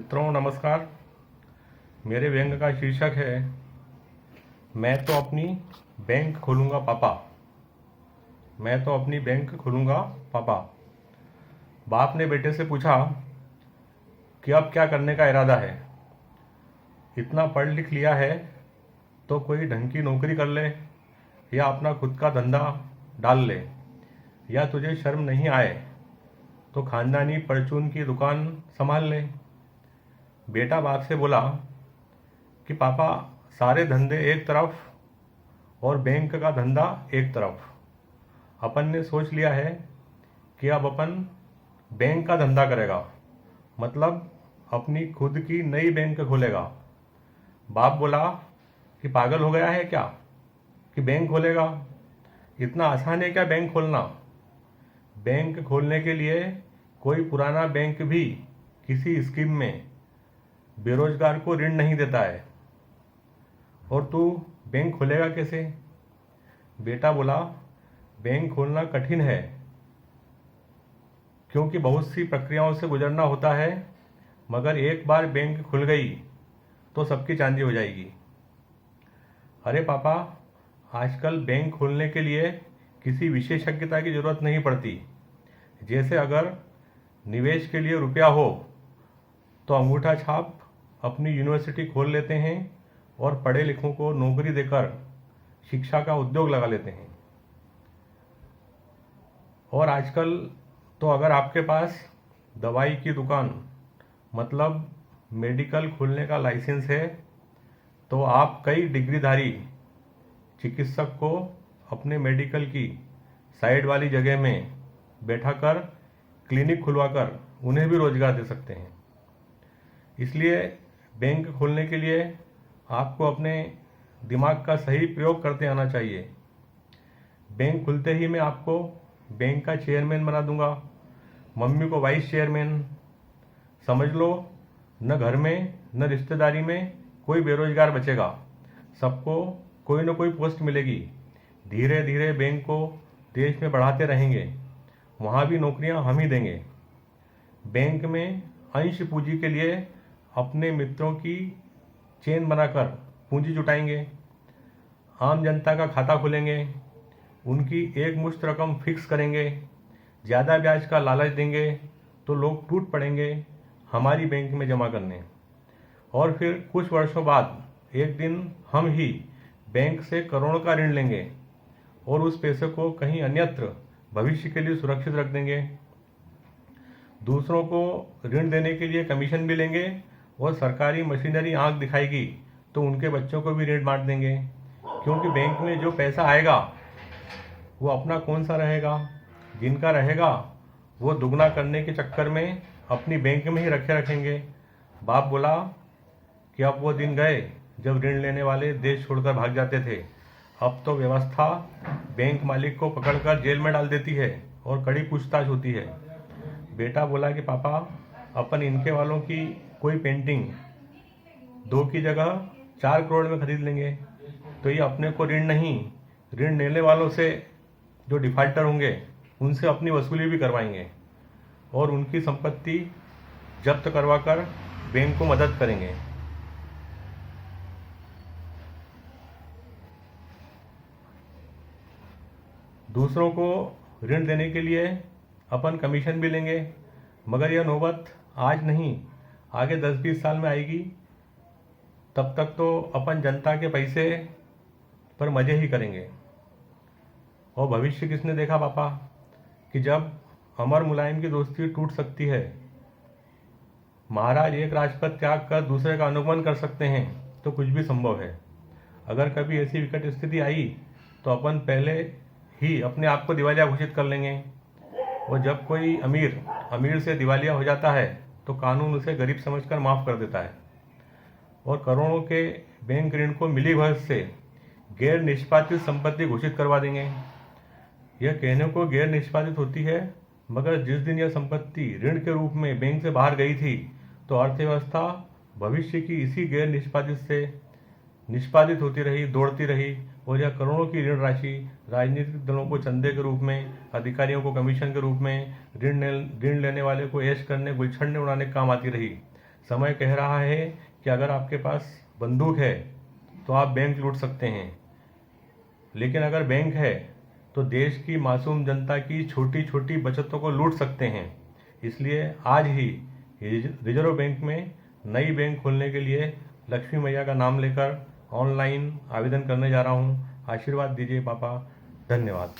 मित्रों नमस्कार। मेरे व्यंग का शीर्षक है मैं तो अपनी बैंक खोलूँगा पापा। मैं तो अपनी बैंक खोलूँगा पापा। बाप ने बेटे से पूछा कि अब क्या करने का इरादा है। इतना पढ़ लिख लिया है तो कोई ढंग की नौकरी कर ले या अपना खुद का धंधा डाल ले, या तुझे शर्म नहीं आए तो खानदानी परचून की दुकान संभाल ले। बेटा बाप से बोला कि पापा सारे धंधे एक तरफ और बैंक का धंधा एक तरफ। अपन ने सोच लिया है कि अब अपन बैंक का धंधा करेगा, मतलब अपनी खुद की नई बैंक खोलेगा। बाप बोला कि पागल हो गया है क्या कि बैंक खोलेगा? इतना आसान है क्या बैंक खोलना? बैंक खोलने के लिए कोई पुराना बैंक भी किसी स्कीम में बेरोजगार को ऋण नहीं देता है, और तू बैंक खोलेगा कैसे? बेटा बोला बैंक खोलना कठिन है क्योंकि बहुत सी प्रक्रियाओं से गुजरना होता है, मगर एक बार बैंक खुल गई तो सबकी चांदी हो जाएगी। अरे पापा, आजकल बैंक खोलने के लिए किसी विशेषज्ञता की ज़रूरत नहीं पड़ती। जैसे अगर निवेश के लिए रुपया हो तो अंगूठा छाप अपनी यूनिवर्सिटी खोल लेते हैं और पढ़े लिखों को नौकरी देकर शिक्षा का उद्योग लगा लेते हैं। और आजकल तो अगर आपके पास दवाई की दुकान मतलब मेडिकल खोलने का लाइसेंस है तो आप कई डिग्रीधारी चिकित्सक को अपने मेडिकल की साइड वाली जगह में बैठाकर क्लिनिक खुलवाकर उन्हें भी रोजगार दे सकते हैं। इसलिए बैंक खोलने के लिए आपको अपने दिमाग का सही प्रयोग करते आना चाहिए। बैंक खुलते ही मैं आपको बैंक का चेयरमैन बना दूंगा, मम्मी को वाइस चेयरमैन। समझ लो, न घर में न रिश्तेदारी में कोई बेरोजगार बचेगा, सबको कोई न कोई पोस्ट मिलेगी। धीरे धीरे बैंक को देश में बढ़ाते रहेंगे, वहाँ भी नौकरियाँ हम ही देंगे। बैंक में अंश पूंजी के लिए अपने मित्रों की चेन बनाकर पूंजी जुटाएंगे, आम जनता का खाता खोलेंगे, उनकी एक मुश्त रकम फिक्स करेंगे, ज़्यादा ब्याज का लालच देंगे तो लोग टूट पड़ेंगे हमारी बैंक में जमा करने। और फिर कुछ वर्षों बाद एक दिन हम ही बैंक से करोड़ों का ऋण लेंगे और उस पैसे को कहीं अन्यत्र भविष्य के लिए सुरक्षित रख देंगे। दूसरों को ऋण देने के लिए कमीशन भी लेंगे और सरकारी मशीनरी आंख दिखाएगी तो उनके बच्चों को भी ऋण बांट देंगे, क्योंकि बैंक में जो पैसा आएगा वो अपना कौन सा रहेगा। जिनका रहेगा वो दुगना करने के चक्कर में अपनी बैंक में ही रखे रखेंगे। बाप बोला कि अब वो दिन गए जब ऋण लेने वाले देश छोड़कर भाग जाते थे। अब तो व्यवस्था बैंक मालिक को पकड़कर जेल में डाल देती है और कड़ी पूछताछ होती है। बेटा बोला कि पापा, अपन इनके वालों की कोई पेंटिंग 2 की जगह 4 करोड़ में खरीद लेंगे तो ये अपने को ऋण नहीं, ऋण लेने वालों से जो डिफाल्टर होंगे उनसे अपनी वसूली भी करवाएंगे और उनकी संपत्ति जब्त करवाकर बैंक को मदद करेंगे। दूसरों को ऋण देने के लिए अपन कमीशन भी लेंगे, मगर यह नौबत आज नहीं आगे 10-20 साल में आएगी। तब तक तो अपन जनता के पैसे पर मजे ही करेंगे। और भविष्य किसने देखा पापा कि जब अमर मुलायम की दोस्ती टूट सकती है। महाराज एक राजपद त्याग कर दूसरे का अनुगमन कर सकते हैं तो कुछ भी संभव है। अगर कभी ऐसी विकट स्थिति आई तो अपन पहले ही अपने आप को दिवालिया घोषित कर लेंगे। और जब कोई अमीर से दिवालिया हो जाता है तो कानून उसे गरीब समझकर माफ़ कर देता है और करोड़ों के बैंक ऋण को मिलीभगत से गैर निष्पादित संपत्ति घोषित करवा देंगे। यह कहने को गैर निष्पादित होती है, मगर जिस दिन यह संपत्ति ऋण के रूप में बैंक से बाहर गई थी तो अर्थव्यवस्था भविष्य की इसी गैर निष्पादित से निष्पादित होती रही, दौड़ती रही, और यह करोड़ों की ऋण राशि राजनीतिक दलों को चंदे के रूप में, अधिकारियों को कमीशन के रूप में, ऋण लेने वाले को ऐश करने, गुलछड़ने उड़ाने काम आती रही। समय कह रहा है कि अगर आपके पास बंदूक है तो आप बैंक लूट सकते हैं, लेकिन अगर बैंक है तो देश की मासूम जनता की छोटी छोटी बचतों को लूट सकते हैं। इसलिए आज ही रिजर्व बैंक में नई बैंक खोलने के लिए लक्ष्मी मैया का नाम लेकर ऑनलाइन आवेदन करने जा रहा हूँ। आशीर्वाद दीजिए पापा। धन्यवाद।